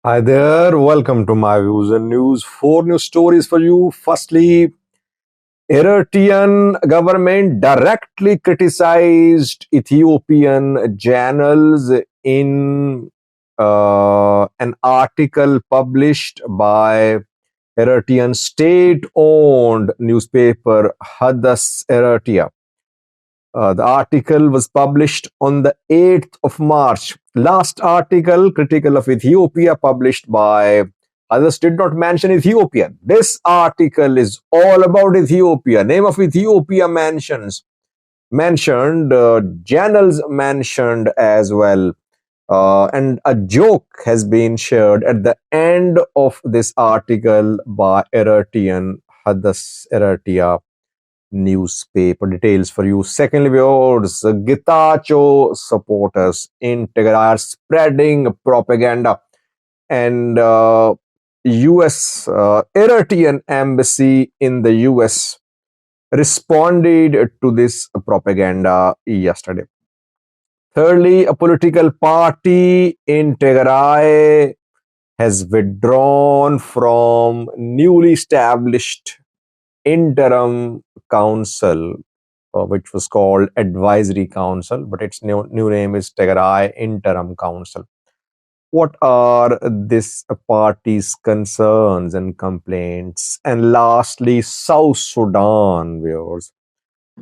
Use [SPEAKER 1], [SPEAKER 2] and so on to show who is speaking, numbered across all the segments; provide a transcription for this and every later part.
[SPEAKER 1] Hi there, welcome to my views and news. Four news stories for you. Firstly, Eritrean government directly criticized Ethiopian journals in an article published by Eritrean state-owned newspaper Hadas Eritrea. The article was published on the 8th of March. Last article, critical of Ethiopia, published by others, did not mention Ethiopia. This article is all about Ethiopia. Name of Ethiopia mentioned, channels mentioned as well. And a joke has been shared at the end of this article by Eritrean Hadas Eritrea newspaper. Details for you. Secondly, viewers, Getachew supporters in Tigray are spreading propaganda, and U.S. Eritrean embassy in the U.S. responded to this propaganda yesterday. Thirdly, a political party in Tigray has withdrawn from newly established interim council, which was called Advisory Council, but its new name is Tigray Interim Council. What are this party's concerns and complaints? And lastly, South Sudan, viewers.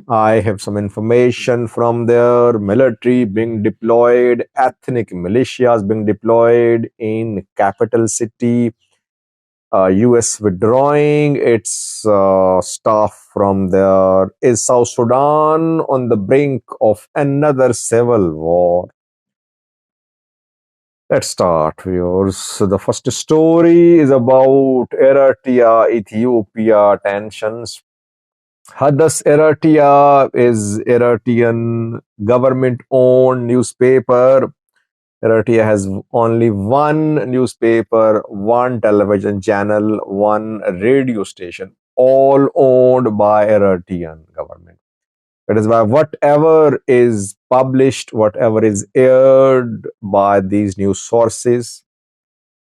[SPEAKER 1] I have some information from their military being deployed, ethnic militias being deployed in capital city, US withdrawing its staff from there. Is South Sudan on the brink of another civil war? Let's start, viewers. So the first story is about Eritrea, Ethiopia tensions. Hadas Eritrea is Eritrean government-owned newspaper. Eritrea has only one newspaper, one television channel, one radio station, all owned by Eritrean government. That is why whatever is published, whatever is aired by these news sources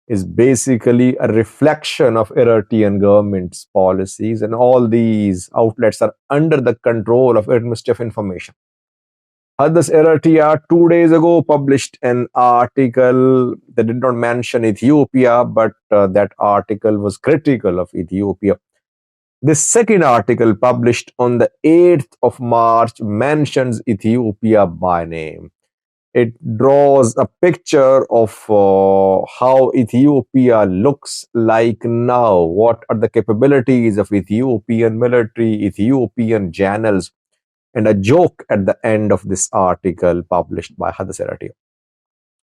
[SPEAKER 1] is basically a reflection of Eritrean government's policies, and all these outlets are under the control of Ministry of Information. Hadas Eritrea 2 days ago published an article that did not mention Ethiopia, but that article was critical of Ethiopia. This second article, published on the 8th of March, mentions Ethiopia by name. It draws a picture of how Ethiopia looks like now. What are the capabilities of Ethiopian military, Ethiopian channels, and a joke at the end of this article published by Hadas Eritrea.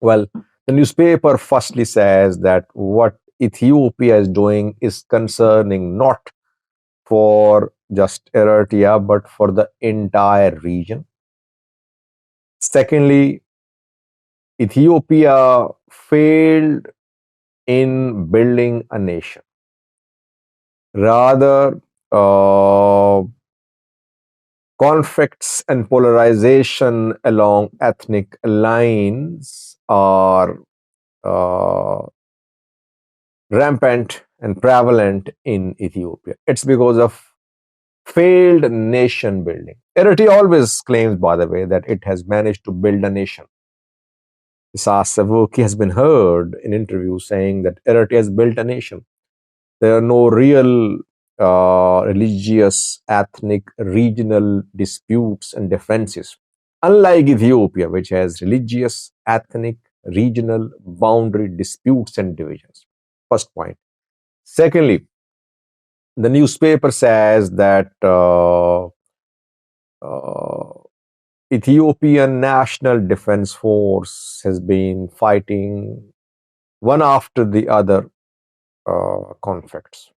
[SPEAKER 1] Well, the newspaper firstly says that what Ethiopia is doing is concerning not for just Eritrea, but for the entire region. Secondly, Ethiopia failed in building a nation. Rather, conflicts and polarization along ethnic lines are rampant and prevalent in Ethiopia. It's because of failed nation building. Eritrea always claims, by the way, that it has managed to build a nation. Isas Savoki has been heard in interviews saying that Eritrea has built a nation. There are no real religious, ethnic, regional disputes and differences. Unlike Ethiopia, which has religious, ethnic, regional boundary disputes and divisions. First point. Secondly, the newspaper says that Ethiopian National Defense Force has been fighting one after the other conflicts.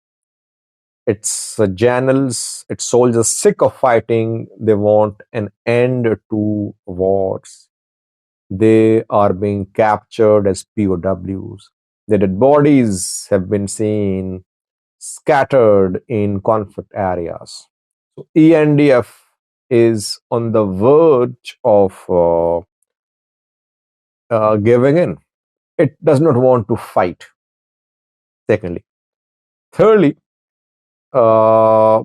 [SPEAKER 1] Its journals, its soldiers sick of fighting. They want an end to wars. They are being captured as POWs. Their dead bodies have been seen scattered in conflict areas. So ENDF is on the verge of giving in. It does not want to fight. Secondly. Thirdly, uh,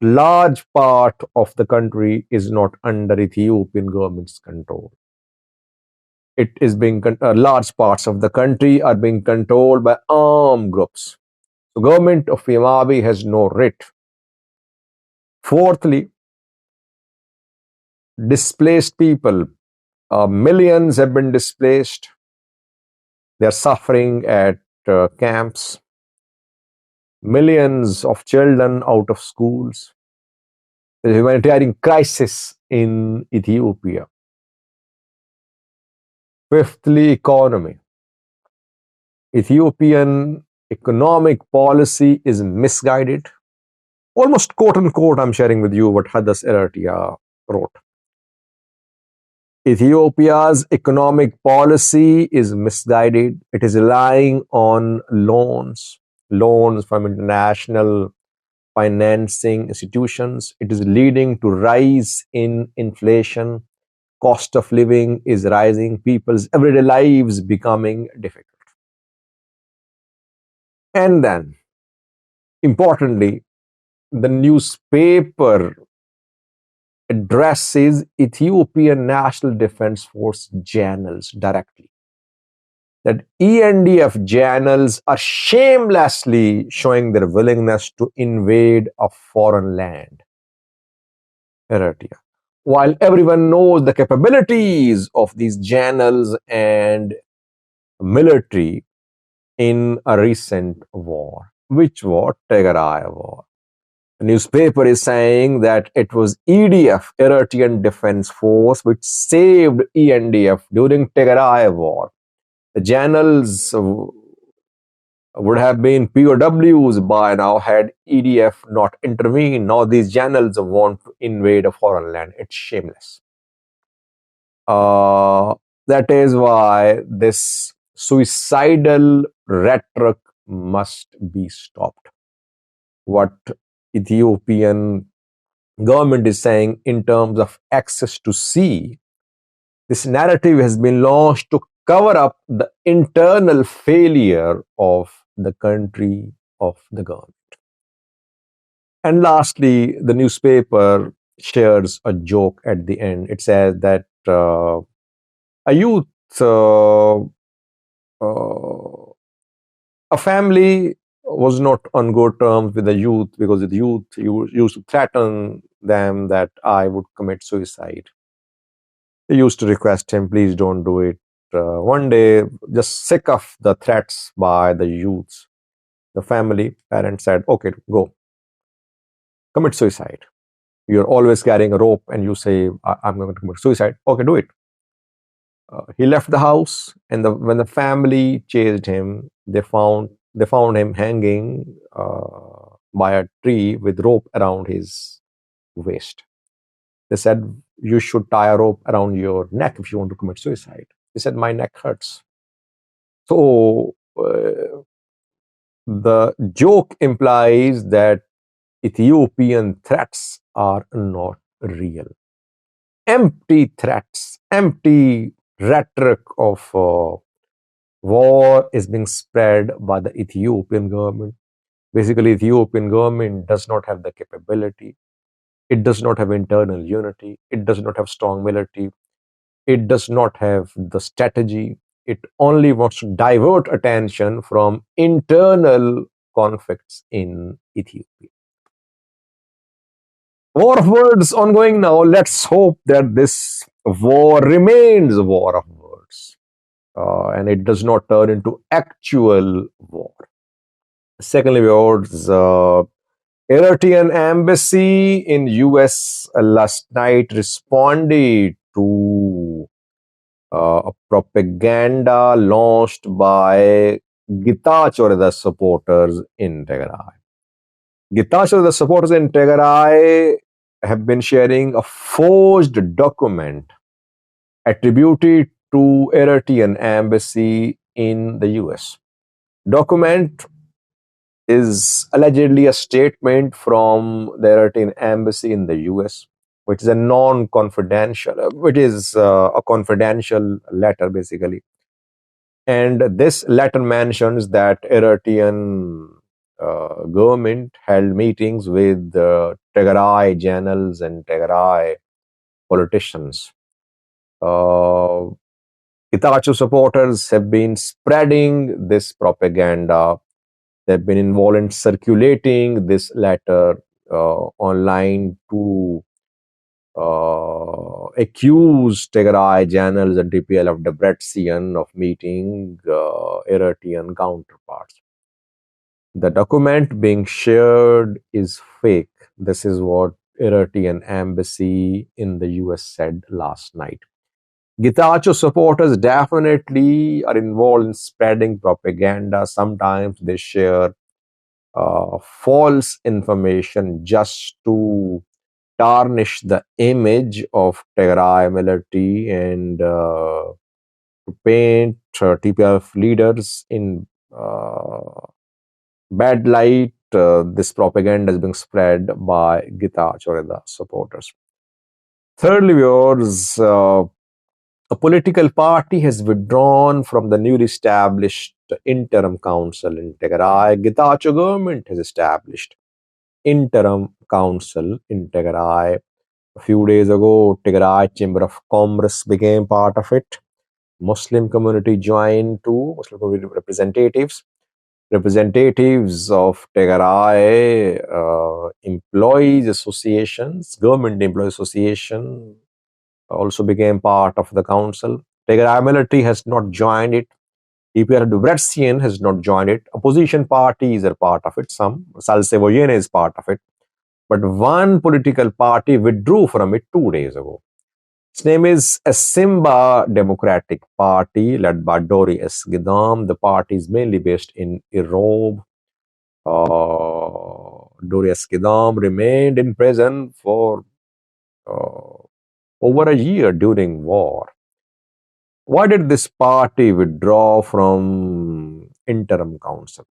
[SPEAKER 1] large part of the country is not under Ethiopian government's control. It is being large parts of the country are being controlled by armed groups. The government of Abiy has no writ. Fourthly, displaced people. Millions have been displaced. They are suffering at camps. Millions of children out of schools. There is a humanitarian crisis in Ethiopia. Fifthly, economy. Ethiopian economic policy is misguided. Almost quote unquote, I'm sharing with you what Hadas Eritrea wrote. Ethiopia's economic policy is misguided. It is relying on loans from international financing institutions. It is leading to rise in inflation. Cost of living is rising. People's everyday lives becoming difficult. And then, importantly, the newspaper addresses Ethiopian National Defense Force journals directly. That ENDF journals are shamelessly showing their willingness to invade a foreign land, Eritrea. While everyone knows the capabilities of these journals and military in a recent war. Which war? Tigray war. The newspaper is saying that it was EDF, Eritrean Defense Force, which saved ENDF during Tigray war. The journals would have been POWs by now had EDF not intervened. Now these journals want to invade a foreign land. It's shameless. That is why this suicidal rhetoric must be stopped. What Ethiopian government is saying in terms of access to sea, this narrative has been launched to cover up the internal failure of the country, of the government. And lastly, the newspaper shares a joke at the end. It says that a youth, a family was not on good terms with the youth because the youth used to threaten them that I would commit suicide. They used to request him, please don't do it. One day, just sick of the threats by the youths, the family, parents said, okay, go. Commit suicide. You're always carrying a rope and you say, I'm going to commit suicide. Okay, do it. He left the house, and when the family chased him, they found him hanging by a tree with rope around his waist. They said, you should tie a rope around your neck if you want to commit suicide. He said, my neck hurts. So the joke implies that Ethiopian threats are not real. Empty threats, empty rhetoric of war is being spread by the Ethiopian government. Basically, Ethiopian government does not have the capability. It does not have internal unity. It does not have strong military. It does not have the strategy. It only wants to divert attention from internal conflicts in Ethiopia. War of words ongoing now. Let's hope that this war remains a war of words and it does not turn into actual war. Secondly, words, Eritrean embassy in US last night responded to a propaganda launched by Getachew Reda supporters in Tigray. Getachew Reda supporters in Tigray have been sharing a forged document attributed to Eritrean embassy in the US. Document is allegedly a statement from the Eritrean embassy in the US, which is a non-confidential, which is a confidential letter basically. And this letter mentions that Eritrean government held meetings with Tigray generals and Tigray politicians. Uh, Getachew supporters have been spreading this propaganda. They've been involved in circulating this letter online to accuse Tigray generals and TPLF Debrecen of meeting Eritrean counterparts. The document being shared is fake. This is what Eritrean embassy in the US said last night. Getachew supporters definitely are involved in spreading propaganda. Sometimes they share false information just to tarnish the image of Tigray military and to paint TPLF leaders in bad light. This propaganda is being spread by Getachew Reda supporters. Thirdly, viewers, a political party has withdrawn from the newly established interim council in Tigray. Getachew government has established interim council in Tigray. A few days ago, Tigray Chamber of Commerce became part of it. Muslim community joined too, Muslim community representatives. Representatives of Tigray employees associations, government employees association also became part of the council. Tigray military has not joined it. TPLF Debrecen has not joined it. Opposition parties are part of it. Some Salsevoyene is part of it. But one political party withdrew from it 2 days ago. Its name is Simba Democratic Party, led by Dori Eskidam. The party is mainly based in Irob. Dori Eskidam remained in prison for over a year during war. Why did this party withdraw from interim council?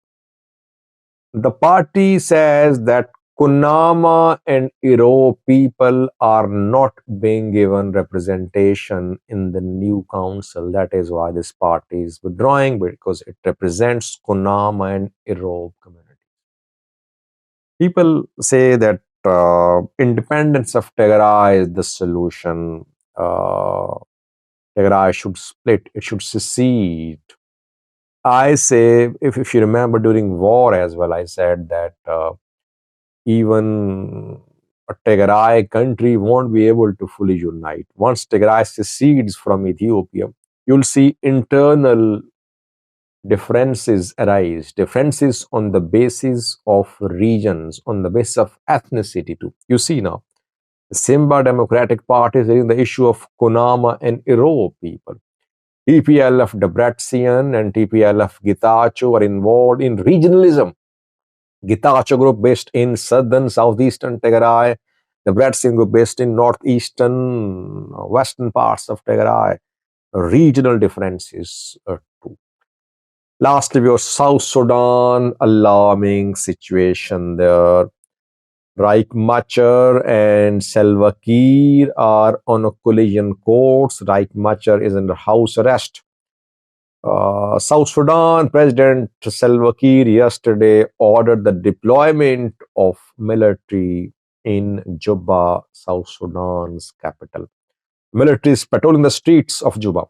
[SPEAKER 1] The party says that Kunama and Iro people are not being given representation in the new council. That is why this party is withdrawing, because it represents Kunama and Iro community. People say that independence of Tigray is the solution. Tigray should split, it should secede. I say, if you remember during war as well, I said that even a Tigray country won't be able to fully unite. Once Tigray secedes from Ethiopia, you'll see internal differences arise, differences on the basis of regions, on the basis of ethnicity too. You see now, the Simba Democratic Party is raising the issue of Kunama and Iro people. TPLF Debrecen and TPLF Getachew are involved in regionalism. Getachew group based in southern, southeastern Tigray, the Debrecen group based in northeastern, western parts of Tigray. Regional differences too. Lastly, we have South Sudan, alarming situation there. Riek Machar and Salva Kiir are on a collision course. Riek Machar is under house arrest. South Sudan President Salva Kiir yesterday ordered the deployment of military in Juba, South Sudan's capital. Military is patrolling the streets of Juba.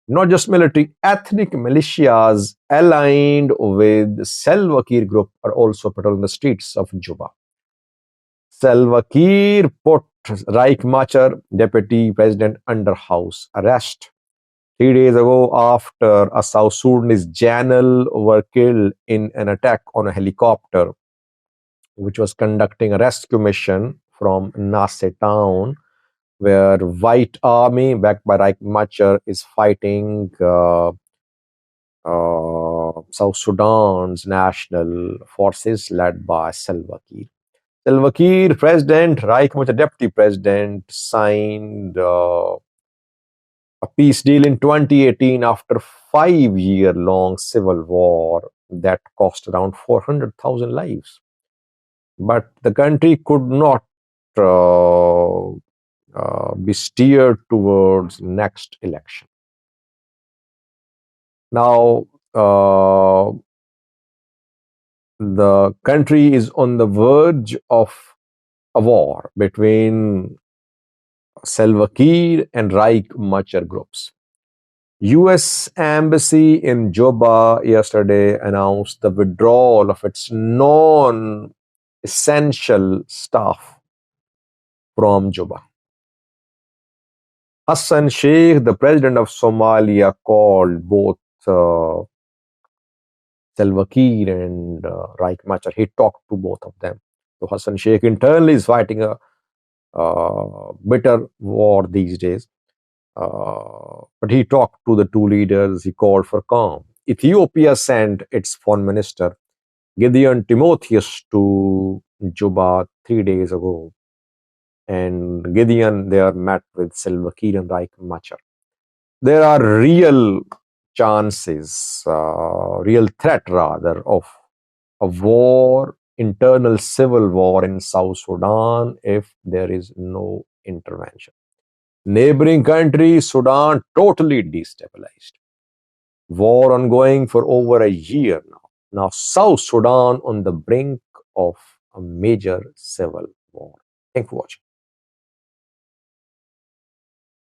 [SPEAKER 1] Not just military, ethnic militias aligned with Salva Kiir group are also patrolling the streets of Juba. Salva Kiir put Riek Machar, deputy president, under house arrest 3 days ago after a South Sudanese general were killed in an attack on a helicopter which was conducting a rescue mission from Nasse town, where White Army, backed by Riek Machar, is fighting South Sudan's national forces led by Salva Kiir. Salva Kiir, president, Riek Machar, deputy president, signed a peace deal in 2018 after 5-year-long civil war that cost around 400,000 lives. But the country could not be steered towards next election. Now, the country is on the verge of a war between Salva Kiir and Reich Machar groups. US Embassy in Juba yesterday announced the withdrawal of its non-essential staff from Juba. Hassan Sheikh, the president of Somalia, called both Salva Kiir and Reich Machar. He talked to both of them. So Hassan Sheikh internally is fighting a bitter war these days. But he talked to the two leaders. He called for calm. Ethiopia sent its foreign minister, Gideon Timotheus, to Juba 3 days ago. And Gideon there met with Salva Kiir and Reich Machar. There are real chances, real threat rather, of a war, internal civil war in South Sudan if there is no intervention. Neighboring country, Sudan, totally destabilized. War ongoing for over a year now. Now, South Sudan on the brink of a major civil war. Thanks for watching.